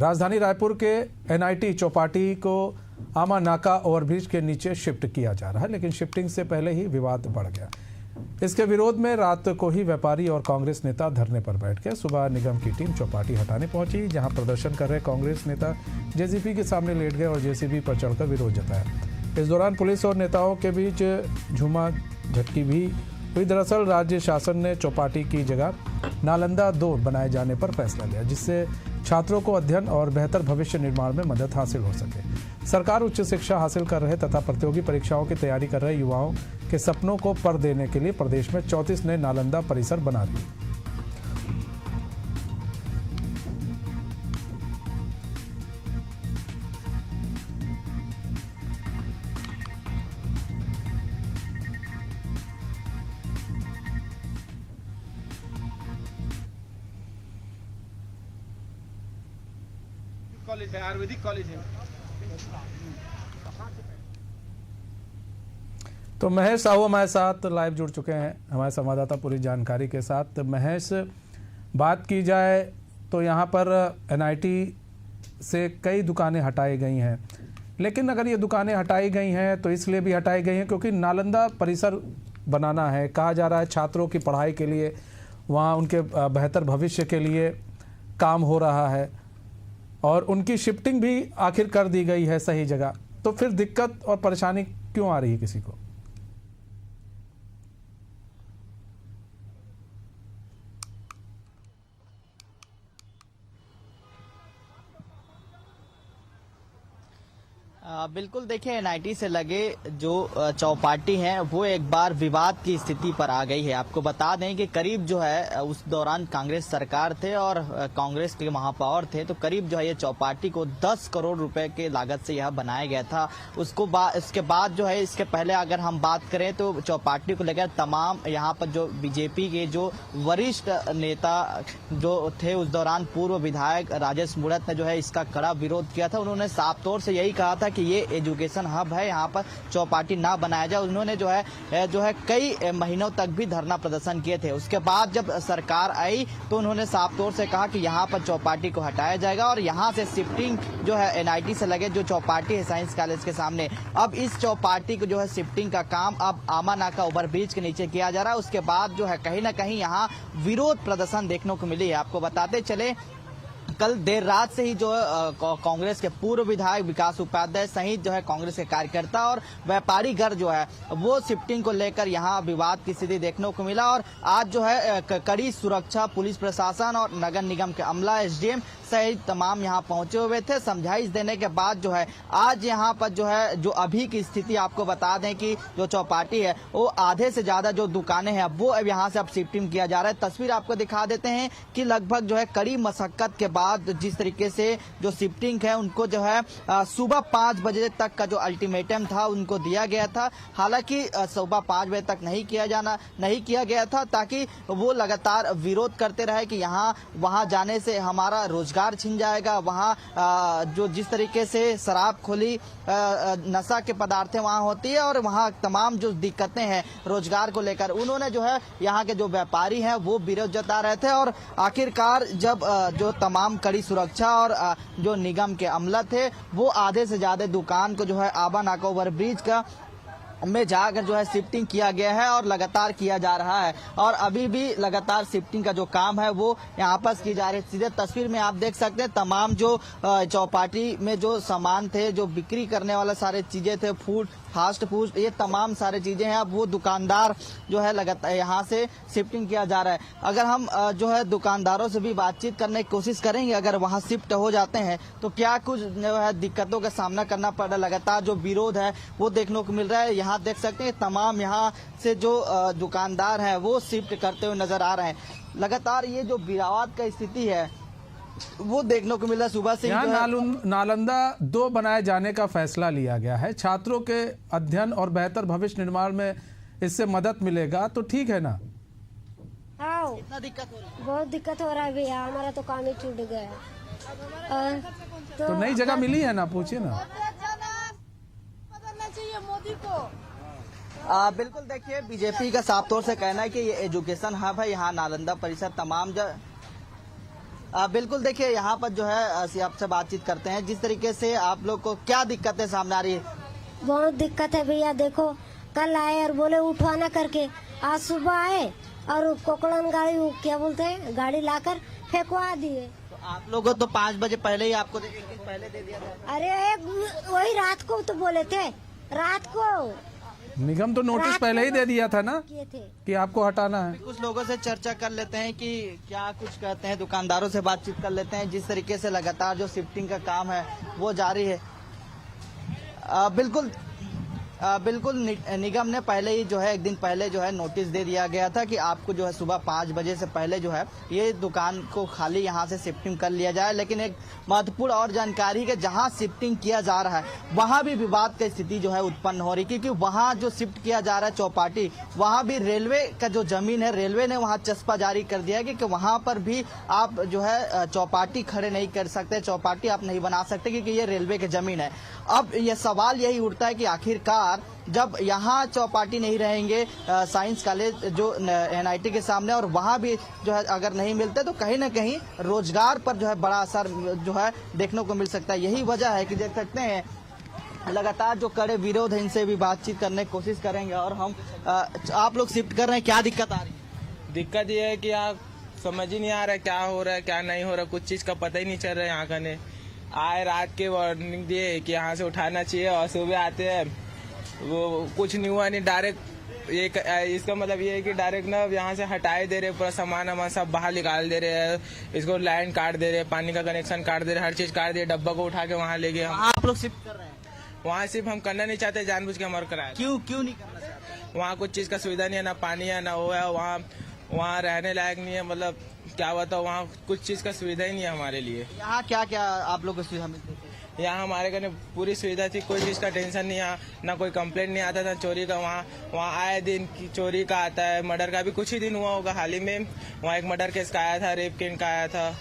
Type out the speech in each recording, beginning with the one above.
राजधानी रायपुर के एनआईटी चौपाटी को आमा नाका ओवरब्रिज के नीचे शिफ्ट किया जा रहा है, लेकिन शिफ्टिंग से पहले ही विवाद बढ़ गया। इसके विरोध में रात को ही व्यापारी और कांग्रेस नेता धरने पर बैठ गए। सुबह निगम की टीम चौपाटी हटाने पहुंची, जहां प्रदर्शन कर रहे कांग्रेस नेता जेसीबी के सामने लेट गए और जेसीबी पर चढ़कर विरोध जताया। इस दौरान पुलिस और नेताओं के बीच झूमा झटकी भी हुई। दरअसल राज्य शासन ने चौपाटी की जगह नालंदा 2 बनाए जाने पर फैसला लिया, जिससे छात्रों को अध्ययन और बेहतर भविष्य निर्माण में मदद हासिल हो सके। सरकार उच्च शिक्षा हासिल कर रहे तथा प्रतियोगी परीक्षाओं की तैयारी कर रहे युवाओं के सपनों को पर देने के लिए प्रदेश में 34 नए नालंदा परिसर बना दिए। कॉलेज है, आयुर्वेदिक कॉलेज है। तो महेश साहू हमारे साथ लाइव जुड़ चुके हैं, हमारे संवाददाता पूरी जानकारी के साथ। महेश, बात की जाए तो यहाँ पर एनआईटी से कई दुकानें हटाई गई हैं, लेकिन अगर ये दुकानें हटाई गई हैं तो इसलिए भी हटाई गई हैं क्योंकि नालंदा परिसर बनाना है। कहा जा रहा है छात्रों की पढ़ाई के लिए, वहाँ उनके बेहतर भविष्य के लिए काम हो रहा है और उनकी शिफ्टिंग भी आखिर कर दी गई है सही जगह। तो फिर दिक्कत और परेशानी क्यों आ रही है किसी को? बिल्कुल, देखिए एनआईटी से लगे जो चौपाटी हैं वो एक बार विवाद की स्थिति पर आ गई है। आपको बता दें कि करीब जो है उस दौरान कांग्रेस सरकार थे और कांग्रेस के महापौर थे, तो करीब जो है ये चौपाटी को 10 करोड़ रुपए के लागत से यह बनाया गया था। इसके बाद जो है, इसके पहले अगर हम बात करें तो चौपाटी को लेकर तमाम यहाँ पर जो बीजेपी के जो वरिष्ठ नेता जो थे, उस दौरान पूर्व विधायक राजेश मूणत ने जो है इसका कड़ा विरोध किया था। उन्होंने साफ तौर से यही कहा था कि ये एजुकेशन हब है, यहाँ पर चौपाटी ना बनाया जाए। उन्होंने जो है कई महीनों तक भी धरना प्रदर्शन किए थे। उसके बाद जब सरकार आई तो उन्होंने साफ तौर से कहा कि यहाँ पर चौपाटी को हटाया जाएगा और यहाँ से शिफ्टिंग जो है एनआईटी से लगे जो चौपाटी है साइंस कॉलेज के सामने, अब इस चौपाटी को जो है शिफ्टिंग का काम अब आमा नाका ओवरब्रिज के नीचे किया जा रहा है। उसके बाद जो है कहीं ना कहीं यहाँ विरोध प्रदर्शन देखने को मिली है। आपको बताते चले, कल देर रात से ही जो कांग्रेस के पूर्व विधायक विकास उपाध्याय सहित जो है कांग्रेस के कार्यकर्ता और व्यापारी घर जो है वो शिफ्टिंग को लेकर यहाँ विवाद की स्थिति देखने को मिला। और आज जो है कड़ी सुरक्षा पुलिस प्रशासन और नगर निगम के अमला, एसडीएम सहित तमाम यहाँ पहुंचे हुए थे। समझाइश देने के बाद जो है आज यहाँ पर जो है जो अभी की स्थिति आपको बता दें कि जो चौपाटी है वो आधे से ज्यादा जो दुकानें हैं वो अब यहाँ से अब शिफ्टिंग किया जा रहा है। तस्वीर आपको दिखा देते हैं कि लगभग जो है कड़ी मशक्कत के बाद जिस तरीके से जो शिफ्टिंग है उनको जो है सुबह 5 बजे तक का जो अल्टीमेटम था उनको दिया गया था। हालांकि सुबह 5 बजे तक नहीं किया गया था ताकि वो लगातार विरोध करते रहे कि यहाँ वहां जाने से हमारा रोजगार छिन जाएगा। वहां जो जिस तरीके से शराब खोली नशा के पदार्थें वहां होती है और वहां तमाम जो दिक्कतें हैं रोजगार को लेकर, उन्होंने जो है यहाँ के जो व्यापारी हैं वो विरोध जता रहे थे। और आखिरकार जब जो तमाम कड़ी सुरक्षा और जो निगम के अमला थे वो आधे से ज्यादा दुकान को जो है आमा नाका ओवरब्रिज का में जाकर जो है शिफ्टिंग किया गया है और लगातार किया जा रहा है और अभी भी लगातार शिफ्टिंग का जो काम है वो यहाँ पर की जा रही है। सीधे तस्वीर में आप देख सकते हैं तमाम जो चौपाटी में जो सामान थे, जो बिक्री करने वाला सारे चीजें थे, फूड फास्ट फूड, ये तमाम सारे चीजें हैं, अब वो दुकानदार जो है लगातार यहाँ से शिफ्टिंग किया जा रहा है। अगर हम जो है दुकानदारों से भी बातचीत करने की कोशिश करेंगे, अगर वहाँ शिफ्ट हो जाते हैं तो क्या कुछ जो है दिक्कतों का सामना करना पड़ रहा है। लगातार जो विरोध है वो देखने को मिल रहा है। यहाँ देख सकते हैं तमाम यहाँ से जो दुकानदार हैं वो शिफ्ट करते हुए नजर आ रहे हैं। लगातार ये जो विवाद का स्थिति है वो देखने को मिल रहा है। सुबह से यहाँ नालंदा 2 बनाए जाने का फैसला लिया गया है। छात्रों के अध्ययन और बेहतर भविष्य निर्माण में इससे मदद मिलेगा, तो ठीक है ना? हाँ, कितना दिक्कत हो रही है? बहुत दिक्कत हो रहा है भैया, हमारा तो काम ही छूट गया है। तो नई जगह मिली है ना, पूछिए ना। बदलना चाहिए मोदी को। बिल्कुल, देखिए बीजेपी का साफ तौर से कहना है कि ये एजुकेशन हब है, यहाँ नालंदा परिसर तमाम बिल्कुल देखिए यहाँ पर जो है आपसे बातचीत करते हैं। जिस तरीके से आप लोग को क्या दिक्कतें सामने आ रही है? बहुत दिक्कत है भैया। देखो कल आए और बोले उठवाना करके, आज सुबह आए और कोकड़न गाड़ी क्या बोलते हैं गाड़ी लाकर फेंकवा दिए। तो आप लोगों को तो 5 बजे पहले ही आपको एक दिन पहले दे दिया था। अरे वही रात को तो बोले थे, रात को निगम तो नोटिस रात पहले ही को दे दिया था ना किए थे। कि आपको हटाना है। कुछ लोगों से चर्चा कर लेते हैं कि क्या कुछ कहते हैं, दुकानदारों से बातचीत कर लेते हैं। जिस तरीके से लगातार जो शिफ्टिंग का काम है वो जारी है। बिल्कुल निगम ने पहले ही जो है एक दिन पहले जो है नोटिस दे दिया गया था कि आपको जो है सुबह 5 बजे से पहले जो है ये दुकान को खाली यहाँ से शिफ्टिंग कर लिया जाए। लेकिन एक महत्वपूर्ण और जानकारी कि जहाँ शिफ्टिंग किया जा रहा है वहाँ भी विवाद की स्थिति जो है उत्पन्न हो रही, क्योंकि वहाँ जो शिफ्ट किया जा रहा है चौपाटी, वहाँ भी रेलवे का जो जमीन है, रेलवे ने वहाँ चस्पा जारी कर दिया है कि वहाँ पर भी आप जो है चौपाटी खड़े नहीं कर सकते, चौपाटी आप नहीं बना सकते, क्योंकि ये रेलवे की जमीन है। अब ये सवाल यही उठता है कि आखिरकार जब यहाँ चौपाटी नहीं रहेंगे साइंस कॉलेज जो NIT के सामने, और वहाँ भी जो है अगर नहीं मिलते तो कहीं ना कहीं रोजगार पर जो है बड़ा असर जो है देखने को मिल सकता है। यही वजह है कि देख सकते हैं लगातार जो कड़े विरोध है, इनसे भी बातचीत करने की कोशिश करेंगे। और हम आप लोग शिफ्ट कर रहे हैं, क्या दिक्कत आ रही है? दिक्कत ये है कि आप समझ ही नहीं आ रहा है क्या हो रहा है क्या नहीं हो रहा, कुछ चीज का पता ही नहीं चल रहा है। यहाँ का ने आए रात के वार्निंग दिए कि यहाँ से उठाना चाहिए, और सुबह आते हैं वो कुछ नहीं हुआ, नहीं डायरेक्ट ये इसका मतलब ये है कि डायरेक्ट ना यहाँ से हटाए दे रहे, पूरा सामान वामान सब बाहर निकाल दे रहे हैं, इसको लाइन काट दे रहे, पानी का कनेक्शन काट दे रहे, हर चीज काट दे, डब्बा को उठा के वहाँ ले गए। आप लोग शिफ्ट कर रहे हैं, वहाँ सिर्फ हम करना नहीं चाहते, जानबूझ के हमारे कराया। क्यों नहीं करना चाहते? वहाँ कुछ चीज का सुविधा नहीं है, ना पानी है ना वो है, वहाँ रहने लायक नहीं है। मतलब क्या बताओ, वहाँ कुछ चीज का सुविधा ही नहीं है हमारे लिए। यहाँ क्या क्या आप लोग को सुविधा मिलती है? यहाँ हमारे घर पूरी सुविधा थी, कोई चीज का टेंशन नहीं है, ना कोई कंप्लेंट नहीं आता था चोरी का। वहाँ आए दिन की चोरी का आता है, मर्डर का भी कुछ ही दिन हुआ होगा हाल ही में, वहाँ एक मर्डर केस का आया था, रेप केस का आया था,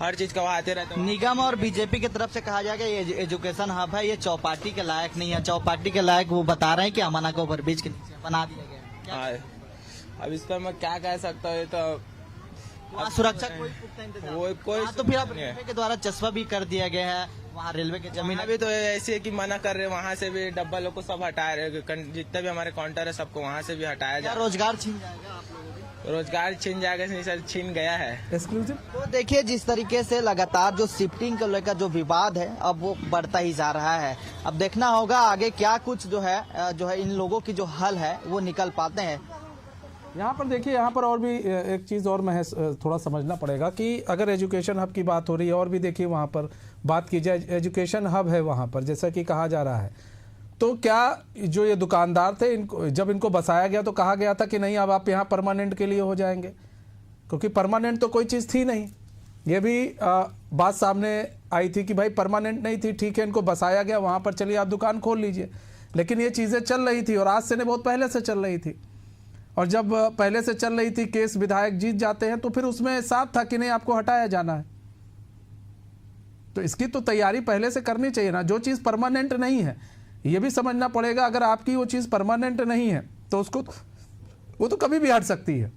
हर चीज का वहाँ आते रहता है। निगम और बीजेपी की तरफ से कहा जाएगा ये एजुकेशन हब है, ये चौपाटी के लायक नहीं है। चौपाटी के लायक वो बता रहे हैं कि अमाना को ओवरब्रिज के नीचे बना दिया गया। अब इस पर मैं क्या कह सकता हूँ, ये तो वहाँ सुरक्षा कोई पुख्ता इंतजाम वो कोई तो फिर अब रेलवे के द्वारा चस्पा भी कर दिया गया है, वहाँ रेलवे की जमीन अभी तो ऐसी है कि मना कर रहे, वहाँ से भी डब्बा लोग को सब हटा रहे, जितने भी हमारे काउंटर है सबको वहाँ से भी हटाया जाए। रोजगार छीन जाएगा आप लोगों को? रोजगार छीन जाएगा नहीं सर, छीन गया है। एक्सक्लूसिव। तो देखिए जिस तरीके से लगातार जो शिफ्टिंग को लेकर जो विवाद है अब वो बढ़ता ही जा रहा है। अब देखना होगा आगे क्या कुछ जो है इन लोगों की जो हल है वो निकल पाते हैं। यहाँ पर देखिए, यहाँ पर और भी एक चीज़ और महज थोड़ा समझना पड़ेगा कि अगर एजुकेशन हब की बात हो रही है, और भी देखिए वहाँ पर बात की जाए, एजुकेशन हब है वहाँ पर जैसा कि कहा जा रहा है, तो क्या जो ये दुकानदार थे इनको जब इनको बसाया गया तो कहा गया था कि नहीं अब आप यहाँ परमानेंट के लिए हो जाएंगे, क्योंकि परमानेंट तो कोई चीज़ थी नहीं। ये भी बात सामने आई थी कि भाई परमानेंट नहीं थी, ठीक है इनको बसाया गया वहाँ पर, चलिए आप दुकान खोल लीजिए। लेकिन ये चीज़ें चल रही थी और आज से नहीं, बहुत पहले से चल रही थी, और जब पहले से चल रही थी केस विधायक जीत जाते हैं तो फिर उसमें साफ था कि नहीं आपको हटाया जाना है। तो इसकी तो तैयारी पहले से करनी चाहिए ना। जो चीज़ परमानेंट नहीं है ये भी समझना पड़ेगा, अगर आपकी वो चीज़ परमानेंट नहीं है तो उसको वो तो कभी भी हट सकती है।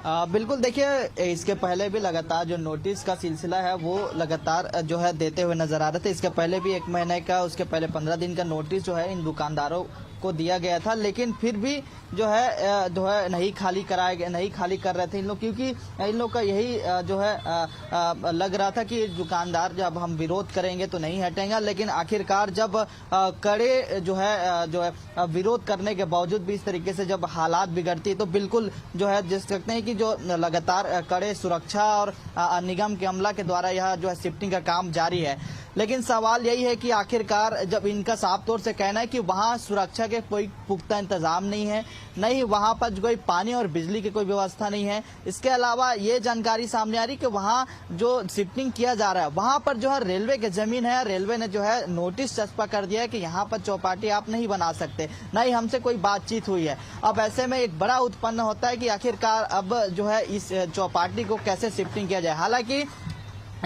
बिल्कुल देखिए इसके पहले भी लगातार जो नोटिस का सिलसिला है वो लगातार जो है देते हुए नजर आ रहे थे। इसके पहले भी 1 महीने का, उसके पहले 15 दिन का नोटिस जो है इन दुकानदारों को दिया गया था, लेकिन फिर भी जो है नहीं खाली कर रहे थे इन लोग, क्योंकि इन लोग का यही जो है लग रहा था कि दुकानदार जब हम विरोध करेंगे तो नहीं हटेंगे। लेकिन आखिरकार जब कड़े जो है विरोध करने के बावजूद भी इस तरीके से जब हालात बिगड़ती है तो बिल्कुल जो है देख सकते हैं कि जो लगातार कड़े सुरक्षा और निगम के अमला के द्वारा यह जो है शिफ्टिंग का काम जारी है। लेकिन सवाल यही है कि आखिरकार जब इनका साफ तौर से कहना है कि वहाँ सुरक्षा के कोई पुख्ता इंतजाम नहीं है, नहीं वहाँ पर कोई पानी और बिजली की कोई व्यवस्था नहीं है। इसके अलावा ये जानकारी सामने आ रही कि वहाँ जो शिफ्टिंग किया जा रहा है वहाँ पर जो है रेलवे की जमीन है, रेलवे ने जो है नोटिस चस्पा कर दिया है कि यहाँ पर चौपाटी आप नहीं बना सकते, न ही हमसे कोई बातचीत हुई है। अब ऐसे में एक बड़ा उत्पन्न होता है कि आखिरकार अब जो है इस चौपाटी को कैसे शिफ्टिंग किया जाए। हालांकि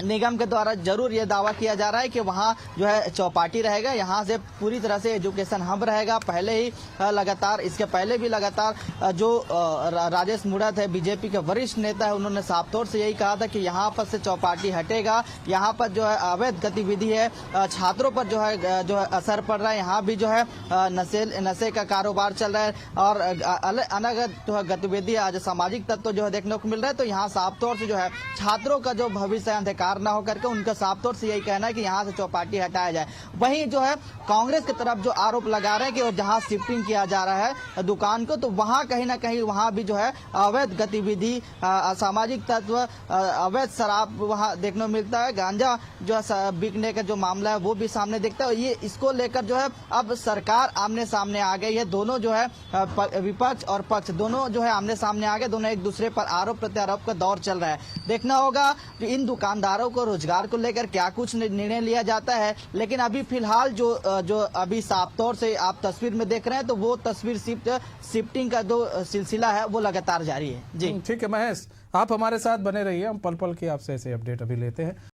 निगम के द्वारा जरूर ये दावा किया जा रहा है कि वहाँ जो है चौपाटी रहेगा, यहाँ से पूरी तरह से एजुकेशन हब रहेगा। पहले ही लगातार, इसके पहले भी लगातार जो राजेश मूणत है, बीजेपी के वरिष्ठ नेता है, उन्होंने साफ तौर से यही कहा था कि यहाँ पर से चौपाटी हटेगा। यहाँ पर जो है अवैध गतिविधि है, छात्रों पर जो है असर पड़ रहा है। यहाँ भी जो है नशे का कारोबार चल रहा है और अलग जो है गतिविधि, आज सामाजिक तत्व जो है देखने को मिल रहा है। तो यहाँ साफ तौर से जो है छात्रों का जो भविष्य अंधकार न होकर के उनका साफ तौर से यही कहना है कि यहाँ से चौपाटी हटाया जाए। वहीं जो है कांग्रेस की तरफ जो आरोप लगा रहे हैं कि जहाँ शिफ्टिंग किया जा रहा है दुकान को, तो वहाँ कहीं ना कहीं वहाँ भी जो है अवैध गतिविधि, असामाजिक तत्व, अवैध शराब वहाँ देखने को मिलता है। गांजा जो है बिकने का जो मामला है वो भी सामने दिखता है। ये इसको लेकर जो है अब सरकार आमने सामने आ गई है। दोनों जो है विपक्ष और पक्ष दोनों जो है आमने सामने आ गए। दोनों एक दूसरे पर आरोप प्रत्यारोप का दौर चल रहा है। देखना होगा कि इन दुकानदारों को रोजगार को लेकर क्या कुछ निर्णय लिया जाता है। लेकिन अभी फिलहाल जो अभी साफ तौर से आप तस्वीर में देख रहे हैं, तो वो तस्वीर शिफ्टिंग का जो सिलसिला है वो लगातार जारी है। जी ठीक है महेश, आप हमारे साथ बने रहिए, हम पल पल की आपसे ऐसे अपडेट अभी लेते हैं।